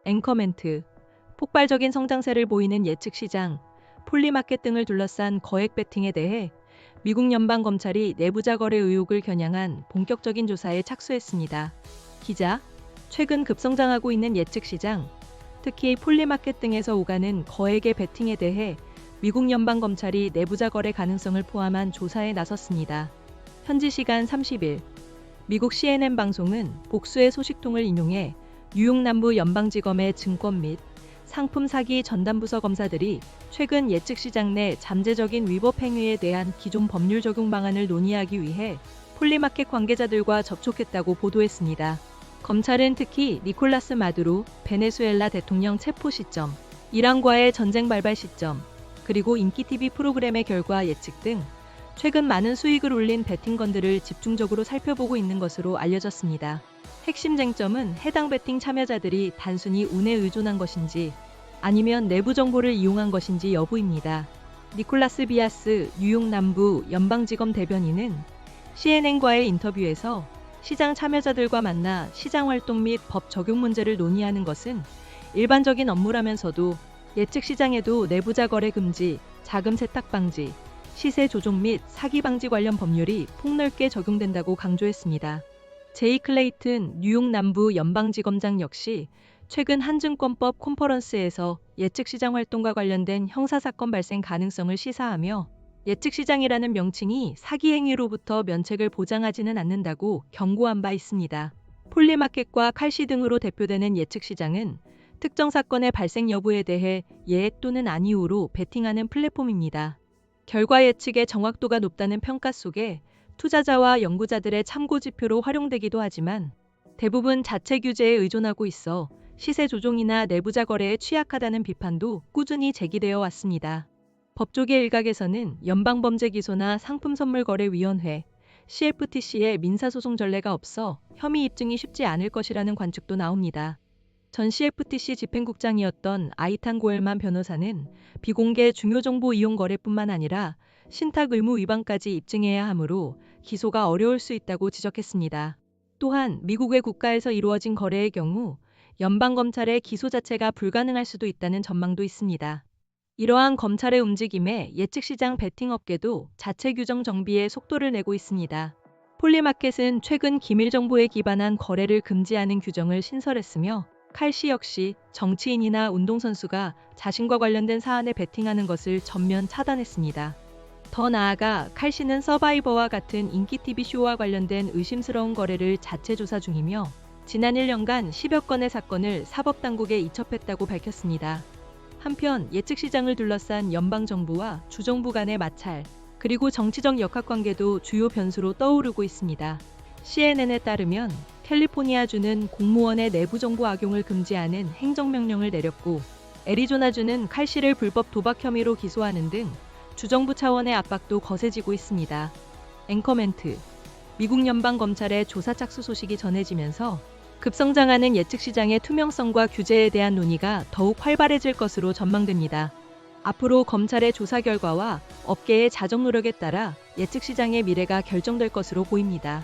앵커멘트. 폭발적인 성장세를 보이는 예측 시장, 폴리마켓 등을 둘러싼 거액 베팅에 대해 미국 연방검찰이 내부자 거래 의혹을 겨냥한 본격적인 조사에 착수했습니다. 기자, 최근 급성장하고 있는 예측 시장, 특히 폴리마켓 등에서 오가는 거액의 베팅에 대해 미국 연방검찰이 내부자 거래 가능성을 포함한 조사에 나섰습니다. 현지 시간 30일, 미국 CNN 방송은 복수의 소식통을 인용해 뉴욕 남부 연방지검의 증권 및 상품 사기 전담부서 검사들이 최근 예측 시장 내 잠재적인 위법 행위에 대한 기존 법률 적용 방안을 논의하기 위해 폴리마켓 관계자들과 접촉했다고 보도했습니다. 검찰은 특히 니콜라스 마두로 베네수엘라 대통령 체포 시점, 이란과의 전쟁 발발 시점, 그리고 인기 TV 프로그램의 결과 예측 등 최근 많은 수익을 올린 베팅건들을 집중적으로 살펴보고 있는 것으로 알려졌습니다. 핵심 쟁점은 해당 베팅 참여자들이 단순히 운에 의존한 것인지 아니면 내부 정보를 이용한 것인지 여부입니다. 니콜라스 비아스 뉴욕 남부 연방지검 대변인은 CNN과의 인터뷰에서 시장 참여자들과 만나 시장 활동 및 법 적용 문제를 논의하는 것은 일반적인 업무라면서도 예측 시장에도 내부자 거래 금지, 자금 세탁 방지, 시세 조종 및 사기 방지 관련 법률이 폭넓게 적용된다고 강조했습니다. 제이 클레이튼 뉴욕 남부 연방지검장 역시 최근 한증권법 컨퍼런스에서 예측 시장 활동과 관련된 형사사건 발생 가능성을 시사하며 예측 시장이라는 명칭이 사기 행위로부터 면책을 보장하지는 않는다고 경고한 바 있습니다. 폴리마켓과 칼시 등으로 대표되는 예측 시장은 특정 사건의 발생 여부에 대해 예 또는 아니오로 베팅하는 플랫폼입니다. 결과 예측의 정확도가 높다는 평가 속에 투자자와 연구자들의 참고 지표로 활용되기도 하지만 대부분 자체 규제에 의존하고 있어 시세 조종이나 내부자 거래에 취약하다는 비판도 꾸준히 제기되어 왔습니다. 법조계 일각에서는 연방범죄기소나 상품선물거래위원회, CFTC의 민사소송 전례가 없어 혐의 입증이 쉽지 않을 것이라는 관측도 나옵니다. 전 CFTC 집행국장이었던 아이탄 고엘만 변호사는 비공개 중요정보 이용 거래뿐만 아니라 신탁 의무 위반까지 입증해야 하므로 기소가 어려울 수 있다고 지적했습니다. 또한 미국의 국가에서 이루어진 거래의 경우 연방검찰의 기소 자체가 불가능할 수도 있다는 전망도 있습니다. 이러한 검찰의 움직임에 예측시장 베팅 업계도 자체 규정 정비에 속도를 내고 있습니다. 폴리마켓은 최근 기밀 정보에 기반한 거래를 금지하는 규정을 신설했으며 칼시 역시 정치인이나 운동선수가 자신과 관련된 사안에 베팅하는 것을 전면 차단했습니다. 더 나아가 칼시는 서바이버와 같은 인기 TV 쇼와 관련된 의심스러운 거래를 자체 조사 중이며 지난 1년간 10여 건의 사건을 사법당국에 이첩했다고 밝혔습니다. 한편 예측 시장을 둘러싼 연방정부와 주정부 간의 마찰, 그리고 정치적 역학관계도 주요 변수로 떠오르고 있습니다. CNN에 따르면 캘리포니아주는 공무원의 내부 정보 악용을 금지하는 행정명령을 내렸고 애리조나주는 칼시를 불법 도박 혐의로 기소하는 등 주정부 차원의 압박도 거세지고 있습니다. 앵커멘트. 미국 연방검찰의 조사 착수 소식이 전해지면서 급성장하는 예측 시장의 투명성과 규제에 대한 논의가 더욱 활발해질 것으로 전망됩니다. 앞으로 검찰의 조사 결과와 업계의 자정 노력에 따라 예측 시장의 미래가 결정될 것으로 보입니다.